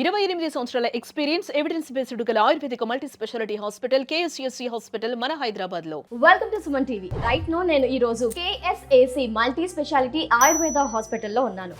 28 సంవత్సరాల experience evidence based గల Ayurvedic multi speciality hospital KSUSC hospital మన హైదరాబాద్ లో. Welcome to Suman TV. Right no నేను ఈ రోజు కేఎస్ఏసి మల్టీ స్పెషాలిటీ ఆయుర్వేద హాస్పిటల్లో ఉన్నాను.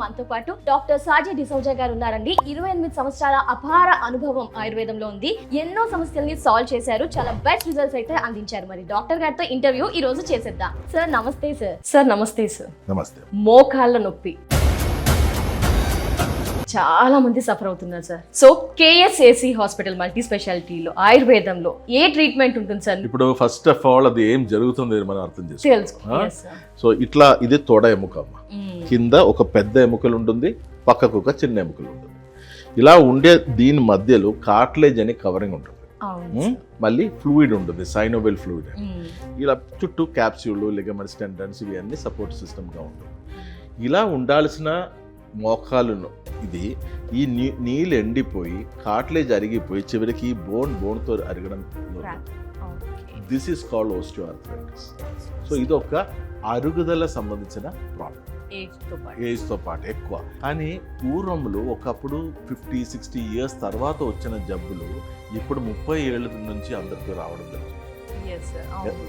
మనతో పాటు డాక్టర్ సాజీ డిసౌజా గారు ఉన్నారండి. 28 సంవత్సరాల అపార అనుభవం ఆయుర్వేదంలో ఉంది. ఎన్నో సమస్యల్ని సాల్వ్ చేశారు. చాలా బెస్ట్ రిజల్ట్స్ అయితే అందించారు. మరి డాక్టర్ గారితో ఇంటర్వ్యూ ఈ రోజు చేసేద్దాం. సార్ నమస్తే సార్. సార్ నమస్తే సార్. నమస్తే. మోకాళ్ళ నొప్పి చాలా మంది సఫర్ అవుతున్నారు sir. So KSAC hospital multi స్పెషాలిటీలో ఆయుర్వేదంలో ఏ ట్రీట్మెంట్ ఉంటుంది సార్? ఇప్పుడు ఫస్ట్ ఆఫ్ ఆల్ అది ఏం జరుగుతుంది మనం అర్థం చేసుకోవాలి. తెలుసు. సో ఇట్లా ఇది తోడ ఎముక అమ్మ. కింద ఒక పెద్ద ఎముకలు ఉంటుంది, పక్కకు ఒక చిన్న ఎముకలు ఉంటుంది. ఇలా ఉండే దీని మధ్యలో కార్టిలేజ్ అని కవరింగ్ ఉంటుంది. మళ్ళీ ఫ్లూయిడ్ ఉంటుంది, సైనోవెల్ ఫ్లూయిడ్. ఇలా చుట్టూ క్యాప్స్యూల్, లిగమెంట్స్, టెండన్స్ ఇవన్నీ సపోర్ట్ సిస్టమ్గా ఉంటుంది. ఇలా ఉండాల్సిన మోకాలును ఇది ఈ నీళ్ళు ఎండిపోయి కార్టిలేజ్ అరిగిపోయి చివరికి బోన్తో అరగడం. This is called osteoarthritis. So ఇది ఒక అరుగుదల సంబంధించిన ప్రాబ్లం, ఏజ్తో పాటు ఎక్కువ. కానీ పూర్వంలో ఒకప్పుడు 50-60 ఇయర్స్ తర్వాత వచ్చిన జబ్బులు ఇప్పుడు 30 ఏళ్ళ నుంచి అందరికీ రావడం జరుగుతుంది.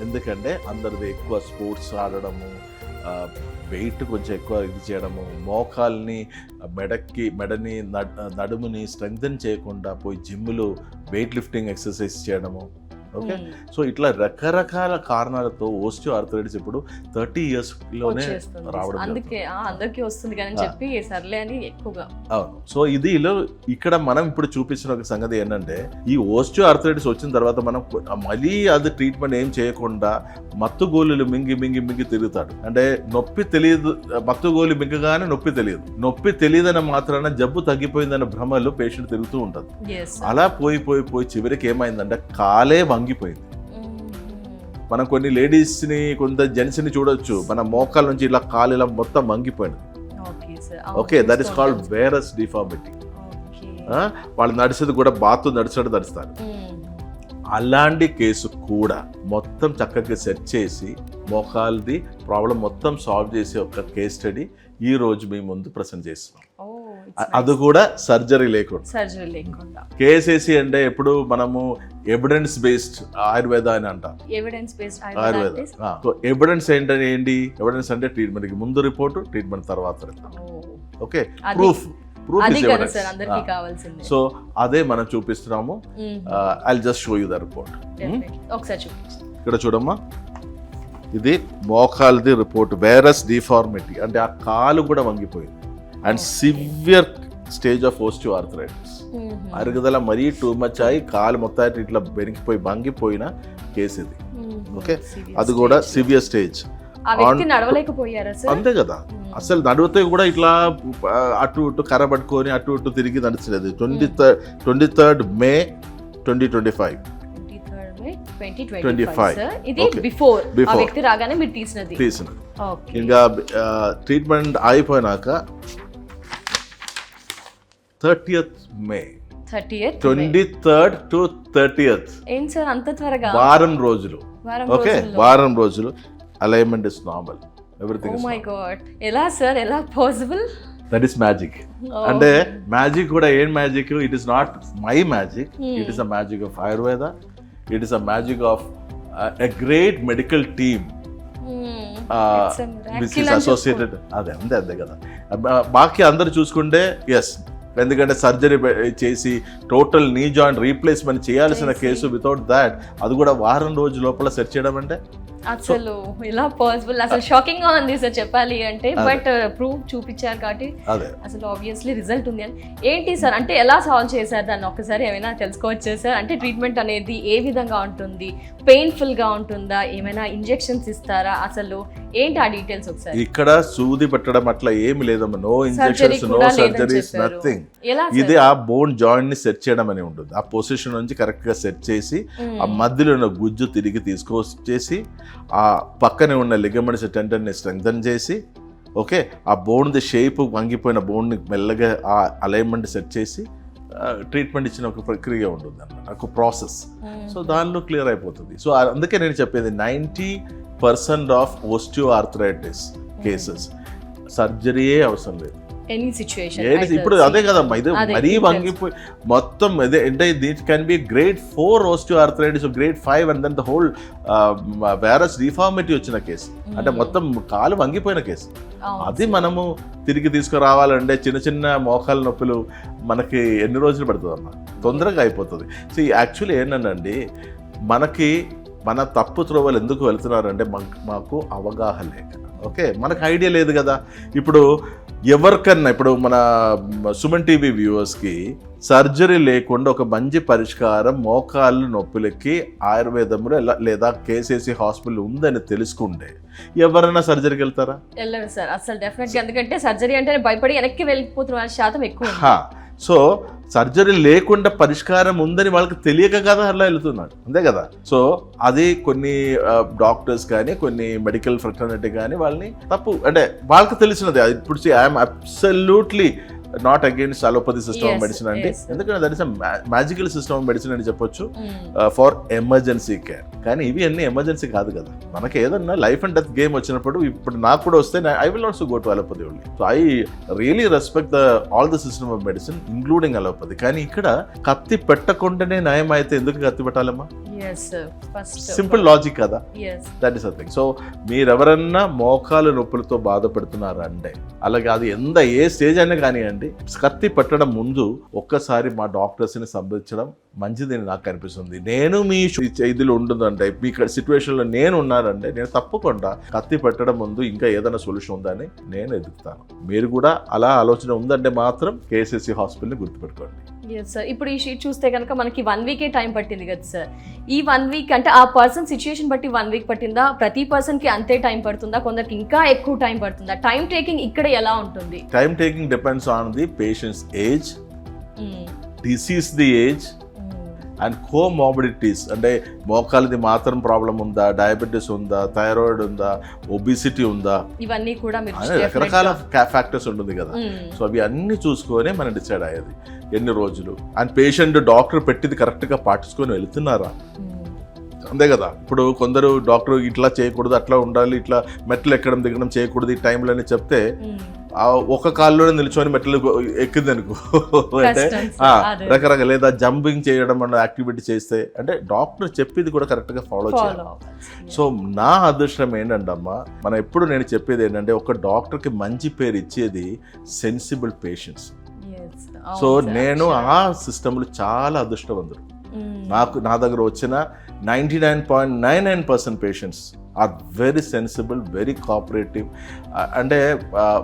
ఎందుకంటే అందరిది ఎక్కువ స్పోర్ట్స్ ఆడడము, వెయిట్ కొంచెం ఎక్కువ ఇది చేయడము, మోకాల్ని మెడని నడుముని స్ట్రెంగ్తన్ చేయకుండా పోయి జిమ్లో వెయిట్ లిఫ్టింగ్ ఎక్సర్సైజ్ చేయడము. ఓకే, సో ఇట్లా రకరకాల కారణాలతో ఓస్టియోఆర్థరైటిస్ ఇప్పుడు 30 ఇయర్స్లోనే రావడం అందరికీ వస్తుంది కానీ చెప్పి సర్లే అని ఎక్కువగా. అవును. సో ఇదిలో ఇక్కడ మనం ఇప్పుడు చూపించిన ఒక సంగతి ఏంటంటే, ఈ ఓస్టియోఆర్థరైటిస్ వచ్చిన తర్వాత మనం మళ్ళీ అది ట్రీట్మెంట్ ఏం చేయకుండా మత్తు గోళీలు మింగి తిరుగుతాడు. అంటే నొప్పి తెలియదు, మత్తు గోళీ మింగగానే నొప్పి తెలియదని మాత్రాన జబ్బు తగ్గిపోయిందన్న భ్రమలో పేషెంట్ తిరుగుతూ ఉంటుంది. అలా పోయి చివరికి ఏమైందంటే కాలే వంగిపోయింది. మనం కొన్ని లేడీస్ని, కొంత జెంట్స్ని చూడొచ్చు, మన మోకాల నుంచి ఇలా కాలు ఇలా మొత్తం వంగిపోయింది. Okay, that is called varus deformity. వాళ్ళు నడిచేది కూడా బాతు నడుస్తారు. అలాంటి కేసు కూడా మొత్తం చక్కగా సెట్ చేసి మోకాల్ది ప్రాబ్లం మొత్తం సాల్వ్ చేసే ఒక కేస్ స్టడీ ఈ రోజు మీ ముందు ప్రజెంట్ చేస్తున్నాం. అది కూడా సర్జరీ లేకుండా. కేఎస్ఏసి అంటే ఎప్పుడు మనము ఎవిడెన్స్ బేస్డ్ ఆయుర్వేద అని అంటాం. ఆయుర్వేద. సో ఎవిడెన్స్ ఏంటి? ఎవిడెన్స్ అంటే ట్రీట్మెంట్ కి ముందు రిపోర్ట్, ట్రీట్మెంట్ తర్వాత report. Okay, proof is evidence. So అదే మనం చూపిస్తున్నాము. I will just show you the report. ఇక్కడ చూడమ్మా, ఇది మోకాల్ది రిపోర్ట్. వేరస్ డిఫార్మిటీ అంటే ఆ కాలు కూడా వంగిపోయింది అండ్ సివియర్ స్టేజ్ ఆఫ్ ఓస్టియోఆర్థరైటిస్. అరుగుదల మరీ టూ మచ్ అయి కాలు మొత్తం ఇట్లా బెనికిపోయి వంగిపోయిన కేసు ఇది. ఓకే, అది కూడా సివియర్ స్టేజ్. అంతే కదా, అసలు నడిపితే కూడా ఇట్లా అటు ఇటు కర్ర పట్టుకొని అటు ఇటు తిరిగి నడిచలేదు. 23rd May 2025. ఇంకా ట్రీట్మెంట్ అయిపోయినాక 30th May 23rd to 30th. అంత త్వరగా వారం రోజులు. ఓకే, వారం రోజులు. Alignment is normal, everything. Oh my God, ఎలా సార్, ఎలా పాసిబుల్? That is magic. అంటే మ్యాజిక్ కూడా ఏం magic? It is not my magic, it is a magic of Ayurveda. It is a magic of a great medical team which is associated. అంతే కదా. బాకీ అందరు చూసుకుంటే ఎస్, ఎందుకంటే సర్జరీ చేసి టోటల్ నీ జాయింట్ రీప్లేస్మెంట్ చేయాల్సిన కేసు వితౌట్ దాట్ అది కూడా వారం రోజు లోపల సెట్ చేయడం అంటే అసలు ఎలా పాసిబుల్? అసలు షాకింగ్ గా ఉంది సార్ చెప్పాలి అంటే. బట్ ప్రూఫ్ చూపించారు కాబట్టి అసలు ఆబ్వియస్లీ రిజల్ట్ ఉంది అని. ఏంటి సార్ అంటే ఎలా సాల్వ్ చేశారు దాన్ని ఒక్కసారి ఏమైనా తెలుసుకోవచ్చు సార్? అంటే ట్రీట్మెంట్ అనేది ఏ విధంగా ఉంటుంది? పెయిన్ఫుల్ గా ఉంటుందా? ఏమైనా ఇంజెక్షన్స్ ఇస్తారా? అసలు ఏంటి ఆ డీటెయిల్స్ ఒకసారి? ఇక్కడ సూది పెట్టడం అట్లా ఏమి లేదమ్మా. No injections, no surgeries, nothing. ఇది ఆ బోన్ జాయింట్ ని సెట్ చేయడం అని ఉంటుంది. ఆ పొజిషన్ నుంచి కరెక్ట్ గా సెట్ చేసి ఆ మధ్యలో ఉన్న గుజ్జు తిరిగి తీసుకొచ్చేసి ఆ పక్కనే ఉన్న లిగమెంట్స్ టెండన్ని స్ట్రెంగ్తన్ చేసి, ఓకే, ఆ బోన్ది షేప్ వంగిపోయిన బోన్ని మెల్లగా ఆ అలైన్మెంట్ సెట్ చేసి ట్రీట్మెంట్ ఇచ్చిన ఒక ప్రక్రియ ఉంటుంది అన్నమాట, ఒక ప్రాసెస్. సో దానిలో క్లియర్ అయిపోతుంది. సో అందుకే నేను చెప్పేది 90% ఆఫ్ ఓస్టియోఆర్థరైటిస్ కేసెస్ సర్జరీయే అవసరం లేదు. ఎనీ సిచ్యుయేషన్ ఇప్పుడు అదే కదమ్మా, ఇది మరీ వంగిపోయి మొత్తం అదే అంటే that can be grade 4 osteoarthritis, grade 5 and then the whole virus deformity వచ్చిన కేసు, అంటే మొత్తం కాలు వంగిపోయిన కేసు. అది మనము తిరిగి తీసుకురావాలంటే చిన్న చిన్న మోకాల నొప్పులు మనకి ఎన్ని రోజులు పడుతుంది అమ్మా, తొందరగా అయిపోతుంది. సో యాక్చువల్లీ ఏంటండి, మనకి మన తప్పు త్రోవలు ఎందుకు వెళ్తున్నారంటే మాకు అవగాహన లేక, ఓకే, మనకు ఐడియా లేదు కదా. ఇప్పుడు ఎవరికన్నా ఇప్పుడు మన సుమన్ టీవీ వ్యూవర్స్కి సర్జరీ లేకుండా ఒక మంచి పరిష్కారం మోకాళ్ళు నొప్పులకి ఆయుర్వేదంలో లేదా కేసీసీ హాస్పిటల్ ఉందని తెలుసుకుంటే ఎవరైనా సర్జరీకి వెళ్తారా? వెళ్ళరు సార్ అసలు, డెఫినెట్గా. ఎందుకంటే సర్జరీ అంటే భయపడి వెనక్కి వెళ్ళిపోతున్న శాతం ఎక్కువ. సో సర్జరీ లేకుండా పరిష్కారం ఉందని వాళ్ళకి తెలియక కదా అలా వెళ్తున్నాడు, అంతే కదా. సో అది కొన్ని డాక్టర్స్ కానీ కొన్ని మెడికల్ ఫ్రెటర్నిటీ కానీ వాళ్ళని తప్పు, అంటే వాళ్ళకి తెలిసినది. ఇప్పుడు I'm absolutely not against allopathy system of medicine అండి, ఎందుకంటే that is magical system of medicine అని చెప్పొచ్చు ఫర్ ఎమర్జెన్సీ కేర్. కానీ ఇవి అన్ని ఎమర్జెన్సీ కాదు కదా, మనకి ఏదన్నా లైఫ్ అండ్ డెత్ గేమ్ వచ్చినప్పుడు, ఇప్పుడు నాకు కూడా వస్తే I will also go to allopathy only. So I really respect all the system of medicine including allopathy. కానీ ఇక్కడ కత్తి పెట్టకుండానే నయం అయితే ఎందుకు కత్తి పెట్టాలమ్మా? సింపుల్ లాజిక్ కదా, that is a thing. So మీరెవరన్నా మోకాలు నొప్పులతో బాధపడుతున్నారా అంటే, అలాగే అది ఏ స్టేజ్ అయినా కానివ్వండి, కత్తి పెట్టడం ముందు ఒక్కసారి మా డాక్టర్స్ని సంప్రదించడం మంచిదని నాకు అనిపిస్తుంది. నేను మీ ఇదిలో ఉంటుందంటే, మీ సిచ్యువేషన్లో నేను ఉన్నానంటే, నేను తప్పకుండా కత్తి పెట్టడం ముందు ఇంకా ఏదైనా సొల్యూషన్ ఉందని నేను ఎదుగుతాను. మీరు కూడా అలా ఆలోచన ఉందంటే మాత్రం కేసీసీ హాస్పిటల్ని గుర్తుపెట్టుకోండి. సార్ ఇప్పుడు ఈ షీట్ చూస్తే కనుక మనకి 1 వీకే టైం పట్టింది కదా సార్. ఈ 1 వీక్ అంటే ఆ పర్సన్ సిచ్యుయేషన్ బట్టి 1 వీక్ పట్టిందా, ప్రతి పర్సన్కి అంతే టైం పడుతుందా, కొందరికి ఇంకా ఎక్కువ టైం పడుతుందా? టైం టేకింగ్ ఇక్కడ ఎలా ఉంటుంది? Time taking depends on the patients age, disease the age and comorbidities. అంటే మోకాలది మాత్రం ప్రాబ్లం ఉందా, డయాబెటీస్ ఉందా, థైరాయిడ్ ఉందా, ఒబిసిటీ ఉందా, ఇవన్నీ కూడా రకరకాల ఫ్యాక్టర్స్ ఉంటుంది కదా. సో అవి అన్ని చూసుకొని మనం డిసైడ్ అయ్యేది ఎన్ని రోజులు, అండ్ పేషెంట్ డాక్టర్ పెట్టింది కరెక్ట్గా పాటించుకొని వెళ్తున్నారా, అంతే కదా. ఇప్పుడు కొందరు డాక్టర్ ఇట్లా చేయకూడదు, అట్లా ఉండాలి, ఇట్లా మెట్లు ఎక్కడం దిగడం చేయకూడదు ఈ టైంలో అని చెప్తే ఒక కాల్లోనే నిల్చొని మెట్లు ఎక్కింది అనుకో అంటే రకరకాల, లేదా జంపింగ్ చేయడం అన్న యాక్టివిటీ చేస్తే, అంటే డాక్టర్ చెప్పింది కూడా కరెక్ట్గా ఫాలో చేయాలి. సో నా అదృష్టం ఏంటంటమ్మా, మనం ఎప్పుడు నేను చెప్పేది ఏంటంటే, ఒక డాక్టర్కి మంచి పేరు ఇచ్చేది సెన్సిబుల్ పేషెంట్స్. సో నేను ఆ సిస్టంలో చాలా అదృష్టవంతుడు. నా దగ్గర వచ్చిన 99.99% patients are very sensible, very cooperative. అంటే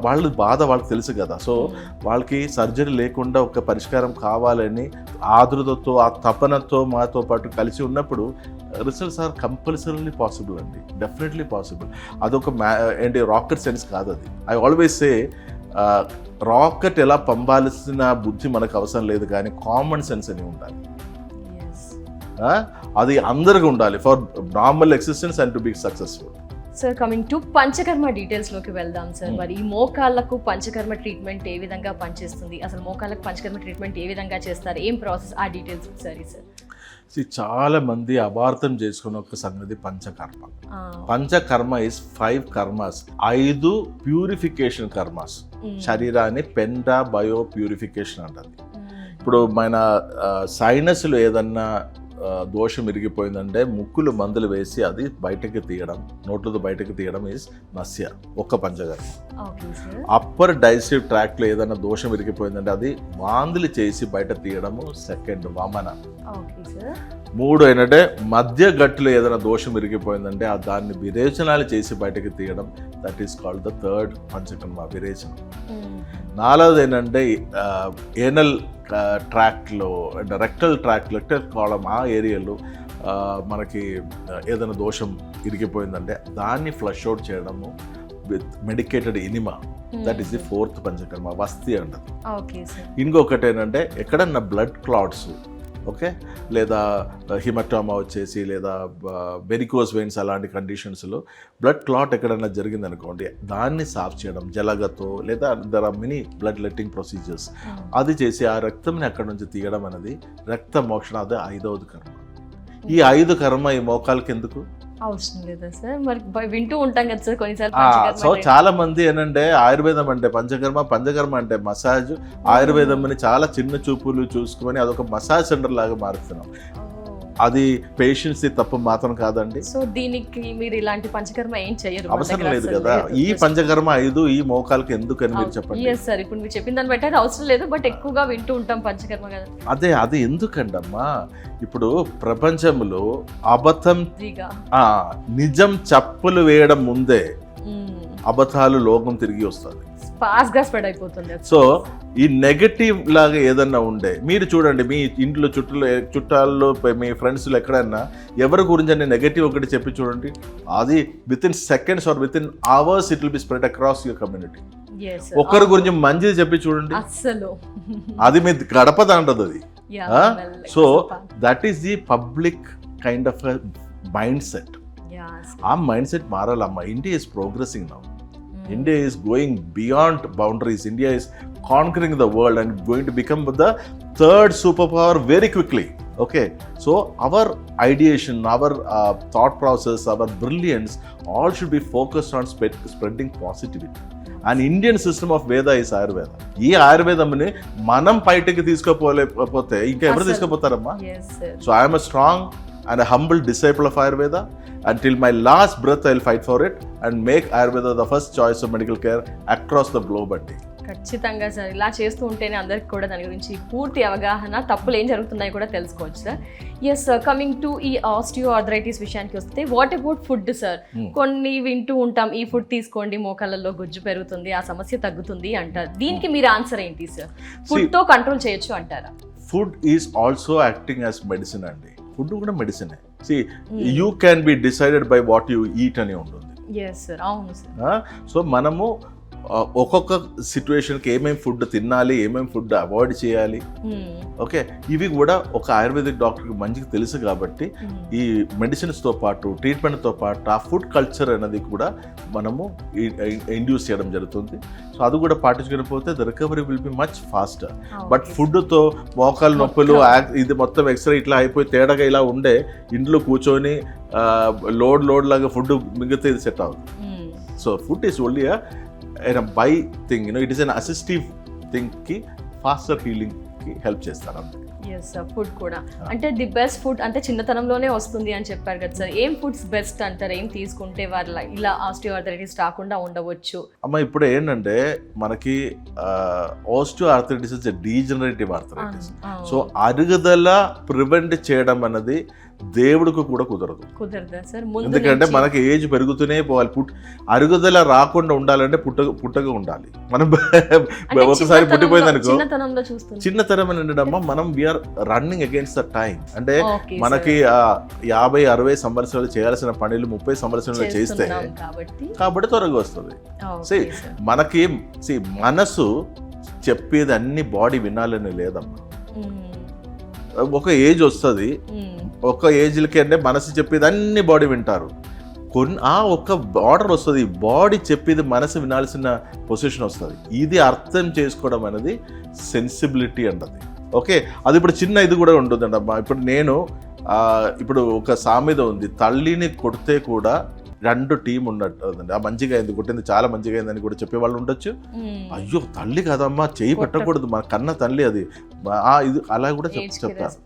వాళ్ళ బాధ వాళ్ళకి తెలుసు కదా. సో వాళ్ళకి సర్జరీ లేకుండా ఒక పరిష్కారం కావాలని ఆదురతతో, ఆ తపనతో మాతో పాటు కలిసి ఉన్నప్పుడు రిజల్ట్స్ ఆర్ కంపల్సరీలీ పాసిబుల్ అండి, డెఫినెట్లీ పాసిబుల్. అదొక ఏంటి రాకెట్ సైన్స్ కాదు అది. ఐ ఆల్వేస్ సే రాకెట్ ఎలా పంపాల్సిన బుద్ధి మనకు అవసరం లేదు, కానీ కామన్ సెన్స్ అని ఉండాలి. అది అందరికీ ఉండాలి for normal existence and to be successful. Sir coming to panchakarma డీటెయిల్స్లోకి వెళ్దాం సార్. మరి ఈ మోకాళ్ళకు పంచకర్మ ట్రీట్మెంట్ ఏ విధంగా పనిచేస్తుంది, అసలు మోకాళ్ళకు పంచకర్మ ట్రీట్మెంట్ ఏ విధంగా చేస్తారు, ఏం ప్రాసెస్, ఆ డీటెయిల్స్ ఒకసారి సార్. చాలా మంది అపార్థం చేసుకున్న ఒక సంగతి panchakarma. Panchakarma is 5 karmas, 5 purification karmas. శరీరాన్ని పెంటా బయో ప్యూరిఫికేషన్ అంటుంది. ఇప్పుడు మన సైనస్లో ఏదన్నా దోషం ఇరిగిపోయిందంటే ముక్కులు మందులు వేసి అది బయటకు తీయడం, నోట్లతో బయటకు తీయడం ఈజ్ నస్య, ఒక్క పంచకర్మ. అప్పర్ డైజెస్టివ్ ట్రాక్ట్లో ఏదైనా దోషం ఇరిగిపోయిందంటే అది వాంతులు చేసి బయట తీయడము సెకండ్ వామన. 3 ఏంటంటే మధ్య గట్టులో ఏదైనా దోషం ఇరిగిపోయిందంటే దాన్ని విరేచనాలు చేసి బయటకు తీయడం, that is called the third panchakarma, విరేచనం. 4వది ఏంటంటే ఏనల్ ట్రాక్ట్లో అండ్ రెక్టల్ కాలం ఆ ఏరియాలో మనకి ఏదైనా దోషం ఇరిగిపోయిందంటే దాన్ని ఫ్లష్ అవుట్ చేయడము with medicated enema, that is the 4th panchakarma, వస్తి అంటది. ఇంకొకటి ఏంటంటే ఎక్కడన్నా బ్లడ్ క్లాట్స్ ఓకే, లేదా హిమటోమా వచ్చేసి, లేదా వెరికోస్ వెయిన్స్ అలాంటి కండిషన్స్లో బ్లడ్ క్లాట్ ఎక్కడైనా జరిగింది అనుకోండి, దాన్ని సాఫ్ చేయడం జలగతో, లేదా there are many blood letting procedures, అది చేసి ఆ రక్తంని అక్కడి నుంచి తీయడం అనేది రక్త మోక్షణ, అదే 5వ కర్మ. ఈ 5 కర్మ ఈ మోకాలకి ఎందుకు అవసరం లేదా సార్? మరి వింటూ ఉంటాం కదా సార్ కొన్నిసార్లు. సో చాలా మంది ఏంటంటే ఆయుర్వేదం అంటే పంచకర్మ అంటే మసాజ్, ఆయుర్వేదం అని చాలా చిన్న చూపులు చూసుకొని అదొక మసాజ్ సెంటర్ లాగా మారుతున్నాం. అది పేషెంట్స్ తప్పు మాత్రం కాదండి. సో దీనికి మీరు ఇలాంటి పంచకర్మ ఏం చేయరు? అవసరం లేదు కదా. ఈ పంచకర్మ 5 ఈ మోకాలకి ఎందుకు అని మీరు చెప్పండి. ఎస్ సార్, ఇప్పుడు మీరు చెప్పిన దాన్ని బట్టి అది అవసరం లేదు, బట్ ఎక్కువగా వింటూ ఉంటాం పంచకర్మ కదా. అది ఎందుకండమ్మా, ఇప్పుడు ప్రపంచంలో అబద్ధం నిజం చప్పులు వేయడం ముందే అబద్ధాలు లోకం తిరిగి వస్తుంది, ఫాస్ట్ గా స్ప్రెడ్ అయిపోతుంది. సో ఈ నెగటివ్ లాగా ఏదన్నా ఉండే, మీరు చూడండి మీ ఇంట్లో చుట్టాల్లో మీ ఫ్రెండ్స్లో ఎక్కడన్నా ఎవరి గురించి అనే నెగటివ్ ఒకటి చెప్పి చూడండి, అది with in seconds are with in hours it will be spread across your community. ఒకరి గురించి మంచిది చెప్పి చూడండి, అసలు అది మీ గడప దాంటది అది. So that is the public kind of mind set. ఆ మైండ్ సెట్ మారాలమ్మా. India is progressing now. India is going beyond boundaries. India is conquering the world and going to become the 3rd superpower very quickly. Okay, so our ideation, our thought process, our brilliance, all should be focused on spreading positivity. And Indian system of Veda is Ayurveda. ఈ ఆయుర్వేదంని మనం బయటకి తీసుకోపోతే ఇంకా ఎవరు తీసుకుపోతారమ్మా? So I am a strong and a humble disciple of Ayurveda. Until my last breath I'll fight for it and make Ayurveda the first choice of medical care across the globe. అండి ఖచ్చితంగా sir, ఇలా చేస్తూ ఉంటేనే అందరికి కూడా దాని గురించి పూర్తి అవగాహన, తప్పులు ఏం జరుగుతున్నాయి కూడా తెలుసుకోవచ్చు sir. Yes sir, coming to ఈ ఆస్టియో ఆర్థరైటిస్ విషయానికి వస్తే, వాట్ అబౌట్ ఫుడ్ సార్? కొన్ని వింటూ ఉంటాం, ఈ ఫుడ్ తీసుకోండి మోకాళ్ళలో గుజ్జు పెరుగుతుంది, ఆ సమస్య తగ్గుతుంది అంటారు. దీనికి మీరు ఆన్సర్ ఏంటి సార్? ఫుడ్ తో కంట్రోల్ చేయొచ్చు అంటారా? Food is also acting as medicine అండి. ఫుడ్ కూడా మెడిసినే. You can be decided by what you eat అని ఉంటుంది. సో మనము ఒక్కొక్క సిచ్యువేషన్కి ఏమేమి ఫుడ్ తినాలి, ఏమేమి ఫుడ్ అవాయిడ్ చేయాలి, ఓకే, ఇవి కూడా ఒక ఆయుర్వేదిక్ డాక్టర్కి మంచిగా తెలుసు కాబట్టి ఈ మెడిసిన్స్తో పాటు ట్రీట్మెంట్తో పాటు ఆ ఫుడ్ కల్చర్ అనేది కూడా మనము ఇండ్యూస్ చేయడం జరుగుతుంది. సో అది కూడా పాటించకపోతే the recovery will be much faster. But ఫుడ్తో మోకాలు నొప్పులు, ఇది మొత్తం ఎక్స్రే ఇట్లా అయిపోయి తేడాగా ఇలా ఉండే ఇంట్లో కూర్చొని లోడ్ లాగా ఫుడ్ మిగిలితే ఇది సెట్ అవుతుంది. So food is only a by thing, it is an assistive thing కి ఫాస్టర్ హీలింగ్ కి హెల్ప్ చేస్తారు. ఎస్ సార్, ఫుడ్ కూడా అంటే ది బెస్ట్ ఫుడ్ అంటే చిన్నతనంలోనే వస్తుంది అని చెప్పారు కదా సార్. ఏం ఫుడ్స్ బెస్ట్ అంటారు? ఏం తీసుకుంటే వాళ్ళ ఇలా ఆస్టియోఆర్థరైటిస్ రాకుండా ఉండవచ్చు? అమ్మ ఇప్పుడు ఏంటంటే మనకి osteoarthritis is degenerative arthritis. So అరుగుదల ప్రివెంట్ చేయడం అన్నది దేవుడికి కూడా కుదరదా సార్? ఎందుకంటే మనకి ఏజ్ పెరుగుతూనే పోవాలి. అరుగుదల రాకుండా ఉండాలంటే పుట్టగా ఉండాలి. మనం ఒకసారి పుట్టిపోయింది అనుకో, చిన్నతనం అని ఉండడమ్మా, మనం we are running against the time. అంటే మనకి 50-60 సంవత్సరాలు చేయాల్సిన పనులు 30 సంవత్సరాలు చేస్తే కాబట్టి త్వరగా వస్తుంది. మనకి మనసు చెప్పేది అన్ని బాడీ వినాలని లేదమ్మా. ఒక ఏజ్ వస్తుంది, ఒక ఏజ్లకి అంటే మనసు చెప్పేది అన్ని బాడీ వింటారు. ఒక బార్డర్ వస్తుంది, బాడీ చెప్పేది మనసు వినాల్సిన పొజిషన్ వస్తుంది. ఇది అర్థం చేసుకోవడం అనేది సెన్సిబిలిటీ అంటది. ఓకే, అది ఇప్పుడు చిన్న ఇది కూడా ఉంటుందండి అమ్మా. ఇప్పుడు నేను ఇప్పుడు ఒక సామెత ఉంది, తల్లిని కొడితే కూడా 2 టీం ఉన్నట్టు. ఆ మంచిగా అయింది, కొట్టింది చాలా మంచిగా అయిందని కూడా చెప్పేవాళ్ళు ఉండొచ్చు. అయ్యో తల్లి కదమ్మా, చేయి పెట్టకూడదు, మన కన్న తల్లి అది, ఇది అలా కూడా చెప్తారు.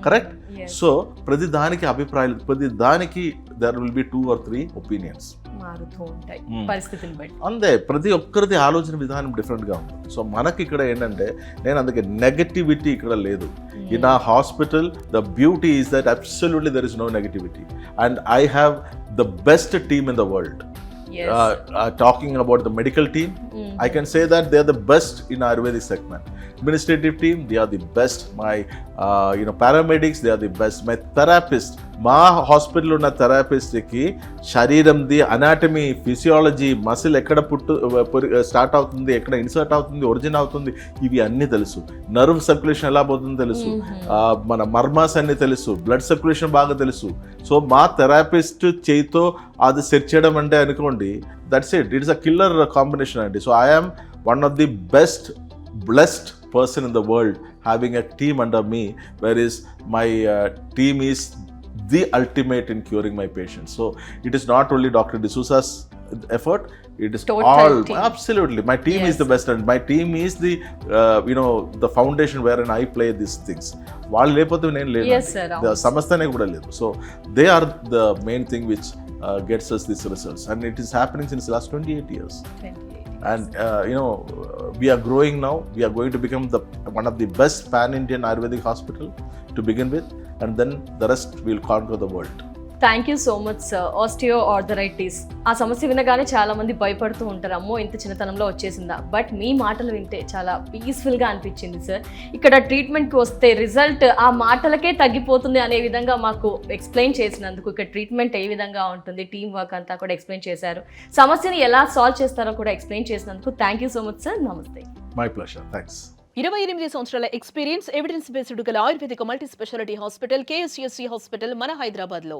కరెక్ట్. సో ప్రతి దానికి అభిప్రాయాలు, ప్రతి దానికి there will be 2 or 3 opinions మారుతూ ఉంటాయి పరిస్థితిని బట్టి. అంతే, ప్రతి ఒక్కరిది ఆలోచన విధానం డిఫరెంట్గా ఉంటుంది. సో మనకి ఇక్కడ ఏంటంటే, నేను అందుకే నెగటివిటీ ఇక్కడ లేదు. ఇన్ ఆ hospital the beauty is that absolutely there is no negativity and I have the best team in the world. Talking about the medical team, I can say that they are the best in Ayurvedic segment. administrative team, they are the best. My paramedics, they are the best. My therapist, మా హాస్పిటల్లో ఉన్న థెరపిస్ట్కి శరీరంది anatomy, physiology, muscle ఎక్కడ start అవుతుంది, ఎక్కడ insert అవుతుంది, origin అవుతుంది, ఇవి అన్నీ తెలుసు. నర్వ్ సర్క్యులేషన్ ఎలా పోతుందో తెలుసు, మన మర్మాస్ అన్నీ తెలుసు, బ్లడ్ సర్క్యులేషన్ బాగా తెలుసు. సో మా థెరపిస్ట్ చేయితో అది సెట్ చేయడం అంటే అనుకోండి, that's it's a killer combination అండి. So I'm one of the best blessed person in the world having a team under me, whereas my team is the ultimate in curing my patients. So it is not only Dr. D'Souza's effort, it is Total all team. Absolutely. My team is the best, and my team is the the foundation wherein I play these things. వాళ్ళు లేకపోతే నేను లేను. Yes, sir. సమస్తనే కూడా లేదు. So they are the main thing which gets us these results, and it is happening since the last 28 years. And we are growing now. We are going to become one of the best pan-Indian Ayurvedic hospital to begin with, and then the rest will conquer the world. Thank you so much sir. Osteo arthritis ఆ సమస్య వినగానే చాలా మంది భయపడుతూ ఉంటారు, అమ్మో ఇంత చిన్నతనంలో వచ్చేసిందా. బట్ మీ మాటలు వింటే చాలా పీస్ఫుల్గా అనిపించింది సార్. ఇక్కడ ట్రీట్మెంట్కి వస్తే రిజల్ట్ ఆ మాటలకే తగ్గిపోతుంది అనే విధంగా మాకు ఎక్స్ప్లెయిన్ చేసినందుకు, ఇక్కడ ట్రీట్మెంట్ ఏ విధంగా ఉంటుంది, టీమ్ వర్క్ అంతా కూడా ఎక్స్ప్లెయిన్ చేశారు, సమస్యని ఎలా సాల్వ్ చేస్తారో కూడా ఎక్స్ప్లెయిన్ చేసినందుకు thank you so much sir. నమస్తే. My pleasure. Thanks. 28 సంవత్సరాల ఎక్స్పీరియన్స్, ఎవిడెన్స్ బేస్డ్ గల Ayurvedic multi speciality hospital KSCSC hospital మన హైదరాబాద్లో.